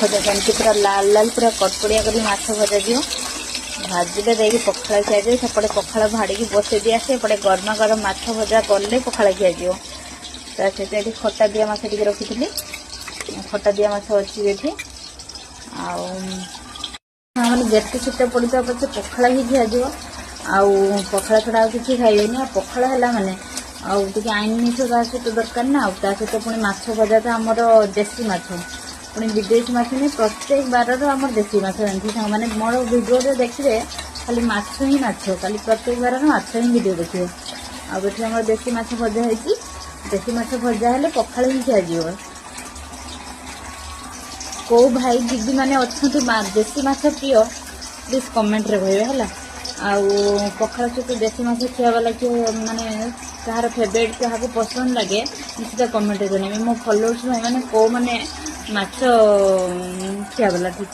भजा सेमती पूरा लाल लाल पूरा कटकड़िया कर माछ भजा दियो भाजिले देगी पखाड़ खिया सेपटे पखाड़ भाड़ी बसई दी आसे एपटे गरमा गरम माछ भजा कले पखाड़ खिया सहित ये खटा दिया माछ टी रखी खटा दिया माछ अच्छी ये मैंने जेते शीत पड़ता पचे पखाड़ ही खिया आउ पखाड़ छड़ा किसी खाइबेनि पखाड़ है मैंने आउे आइनिश सहित दरकार ना सहित पुणी माछ भजा तो आमर देसी माछ पुणी विदेशी माछ नहीं प्रत्येक बार आम देसी माछ जानती मैंने मोर भिडियो देखिए खाली माछ ही माछ खाली प्रत्येक बार माछ ही भिडियो देखिए आठ आम देसी माछ भजा है देसी माछ भजा है पखाड़ ही खिया कौ भाई दीदी मैंने अच्छा देसी माछ प्रिय प्लीज कमेंट रे कहबे है पखाड़ सहित देसी माछ खिया वाला किए माने कहार फेवरेट क्या पसंद लगे निश्चित कमेंट जनइबे मो फॉलोअर्स मैंने कौ मैंने माछ खिया वाला ठीक।